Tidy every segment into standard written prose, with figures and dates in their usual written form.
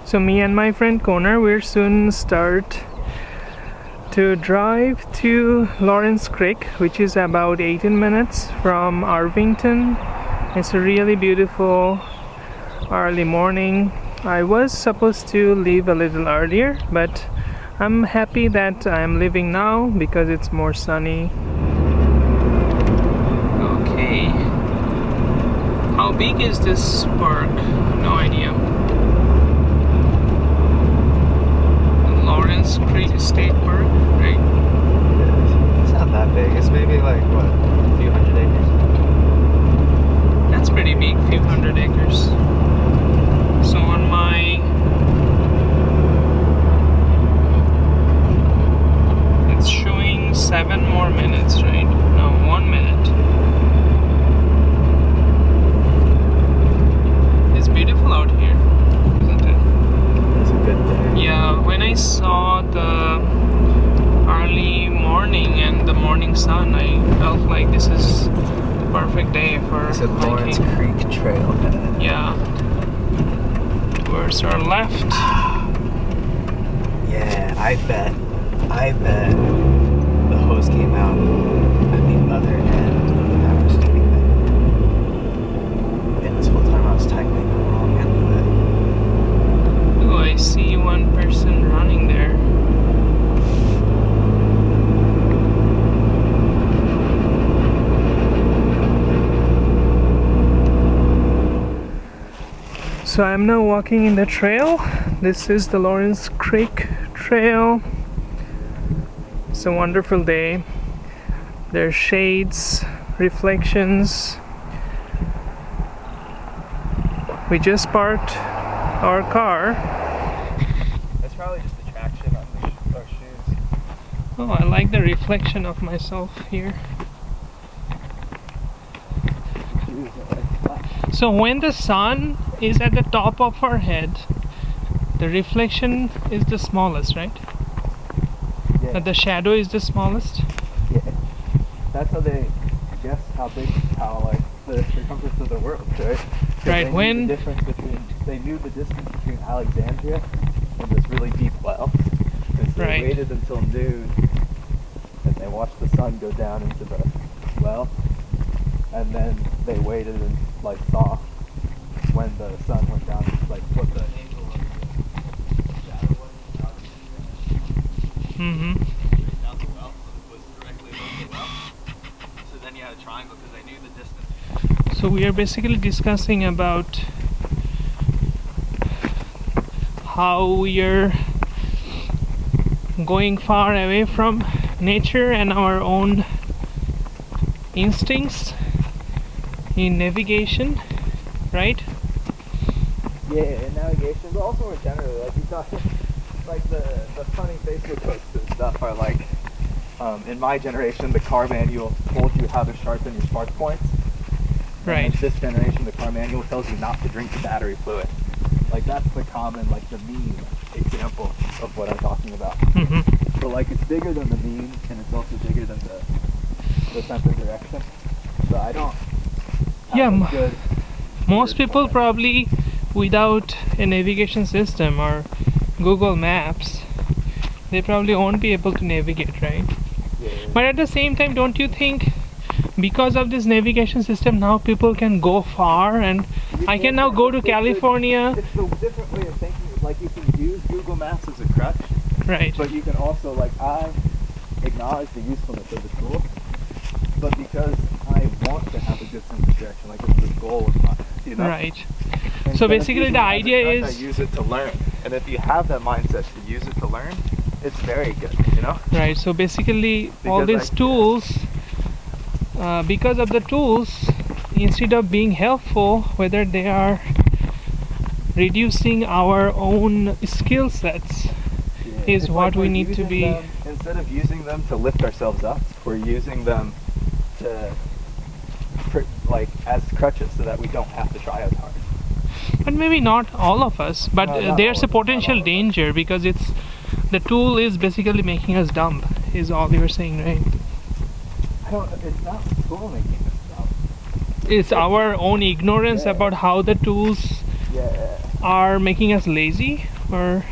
So me and my friend Connor will soon start to drive to Lawrence Creek, which is about 18 minutes from Irvington. It's a really beautiful early morning. I was supposed to leave a little earlier, but I'm happy that I'm leaving now because it's more sunny. Okay. How big is this park? No idea. Lawrence Creek State Park, right? It's not that big. It's maybe like, what, a few hundred acres? That's pretty big, few hundred acres. So on my... It's showing 7 more minutes, right? No, 1 minute. It's beautiful out here, isn't it? It's a good day. Yeah, when I saw the early morning and the morning sun, I felt like this is the perfect day for It's a Lawrence hiking. Creek trailhead. Yeah. Towards our left. Yeah, I bet the hose came out at the other end of the power steering thing. And this whole time I was tightening the wrong end of it. Oh, I see one person running there. So I'm now walking in the trail. This is the Lawrence Creek Trail. It's a wonderful day. There's shades, reflections. We just parked our car. That's probably just the traction on our shoes. Oh, I like the reflection of myself here. Shoes are like flat. So when the sun is at the top of our head, the reflection is the smallest, right? Yeah. The shadow is the smallest. Yeah. That's how they guess how big, like the circumference of the world, right? 'Cause Right, they when- knew the difference between, they knew the distance between Alexandria and this really deep well. And so Right. they waited until noon and they watched the sun go down into the well, and then they waited and like saw when the sun went down, like what the angle of the shadow was. Mm-hmm. Down the well was directly above the well. So then you had a triangle because they knew the distance. So we are basically discussing about how we are going far away from nature and our own instincts in navigation, right? Yeah, in navigation, but also more generally, like you talk, like the funny Facebook posts and stuff are like, in my generation, the car manual told you how to sharpen your spark points. Right. And in this generation, the car manual tells you not to drink the battery fluid. Like that's the common, like the mean example of what I'm talking about. Mm-hmm. So like it's bigger than the mean, and it's also bigger than the sense of direction. So I don't. have Yeah, a good Most word people for it. probably, without a navigation system or Google Maps, they probably won't be able to navigate, right? Yeah. But at the same time, don't you think because of this navigation system now people can go far, and I can now go to California, It's the different way of thinking. Like you can use Google Maps as a crutch, right? but you can also, like, I acknowledge the usefulness of the tool, but because I want to have a good sense of direction, like it's the goal of mine, you know? Right. Instead So of basically using the it as a idea crutch, is- I use it to learn, and if you have that mindset to use it to learn, it's very good, you know? Right. So basically, all Because these tools, because of the tools, instead of being helpful, whether they are reducing our own skill sets, is It's what like we we're need to using be. them- instead of using them to lift ourselves up, we're using them to, like, as crutches so that we don't have to try as hard. But maybe not all of us, but No, not all there's a of us, not potential all of us. danger because it's the tool is basically making us dumb, is all you're saying, right? It's not the tool making us dumb. It's our own ignorance Yeah. about how the tools Yeah. are making us lazy, or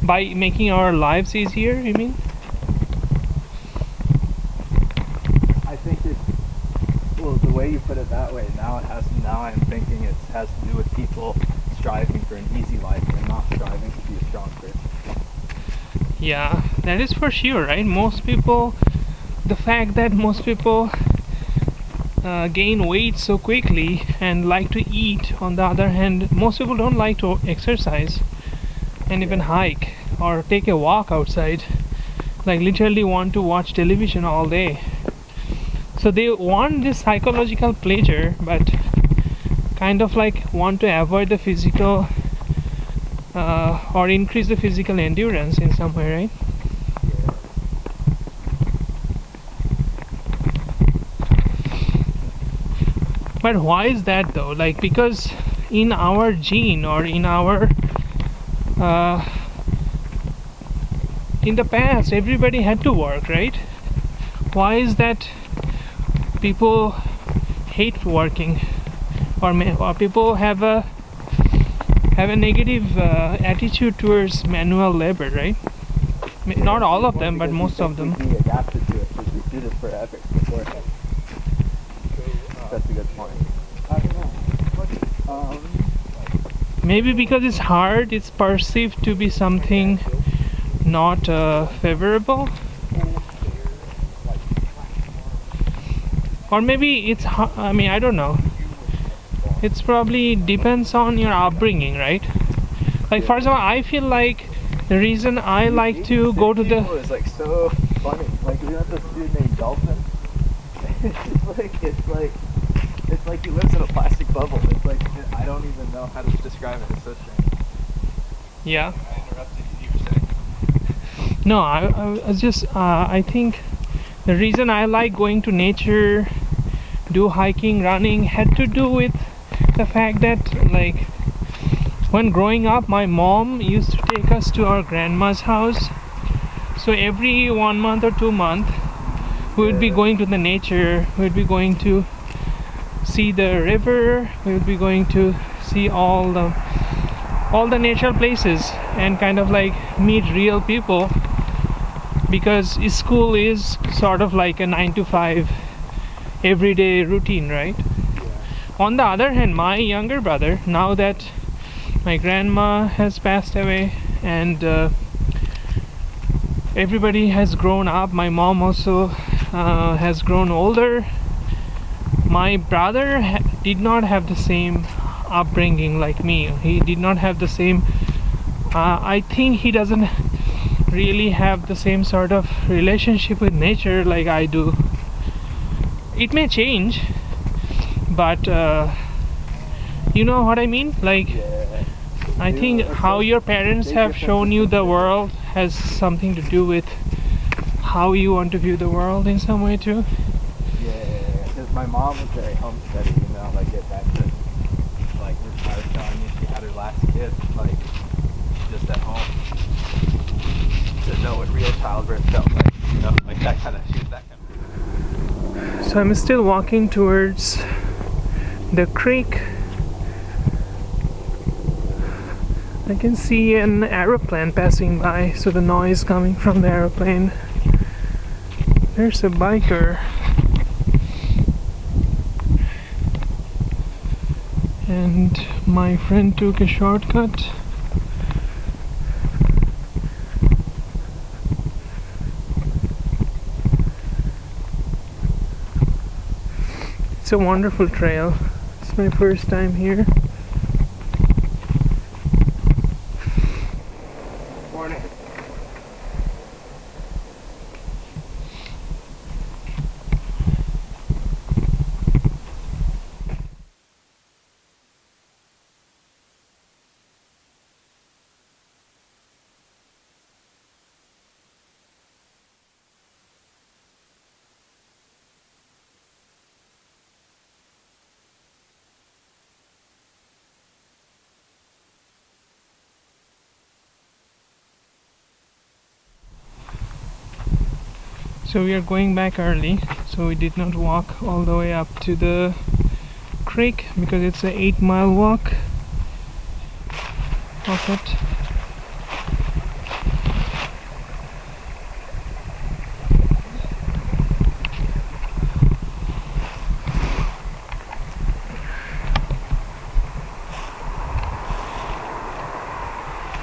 by making our lives easier, you mean? I think it. Well, the way you put it that way, now I'm thinking it has to do with people striving for an easy life and not striving to be a strong person. Yeah, that is for sure, right? Most people, the fact that most people gain weight so quickly and like to eat, on the other hand, most people don't like to exercise and even hike or take a walk outside, like literally want to watch television all day. So they want this psychological pleasure, but kind of like want to avoid the physical or increase the physical endurance in some way, right? But why is that though? Like, because in our gene or in our in the past everybody had to work, right? Why is that people hate working, or people have a negative attitude towards manual labor, right? Not all of them, but most of them. We adapted to it because we did it forever beforehand. That's a good point. I don't know. Maybe because it's hard, it's perceived to be something not favorable. Or maybe it's, I mean, I don't know. It's probably depends on your upbringing, right? Like, for example, I feel like the reason I like to go to the... It's like so funny. Like, we have this dude named Dolphin. It's like he lives in a plastic bubble. It's like, I don't even know how to describe it. It's so strange. Yeah. I interrupted you were saying. No, I was just, I think the reason I like going to nature, do hiking, running, had to do with the fact that, like, when growing up, my mom used to take us to our grandma's house. So every 1 month or 2 months, we would be going to the nature, we would be going to see the river, we would be going to see all the natural places and kind of like meet real people, because school is sort of like a 9 to 5 everyday routine, right? On the other hand, my younger brother, now that my grandma has passed away and everybody has grown up, my mom also has grown older. My brother did not have the same upbringing like me. He did not have the same, I think he doesn't really have the same sort of relationship with nature like I do. It may change, but you know what I mean? Like, I think how your parents have shown you the world has something to do with how you want to view the world in some way too. Yeah, because my mom was very homesteady, you know, like get back to, like I was telling you, she had her last kid, like, just at home, to know what real childbirth felt like, you know, like that kind of, she was that kind of. So I'm still walking towards the creek. I can see an aeroplane passing by, so the noise coming from the aeroplane. There's a biker. And my friend took a shortcut. It's a wonderful trail. It's my first time here. Morning. So we are going back early, so we did not walk all the way up to the creek because it's an 8-mile walk of it.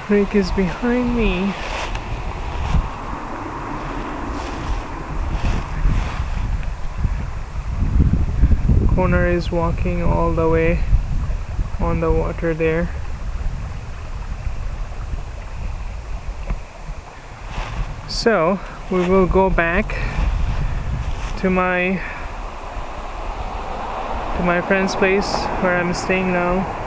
Creek is behind me. Connor is walking all the way on the water there. So we will go back to my friend's place where I'm staying now.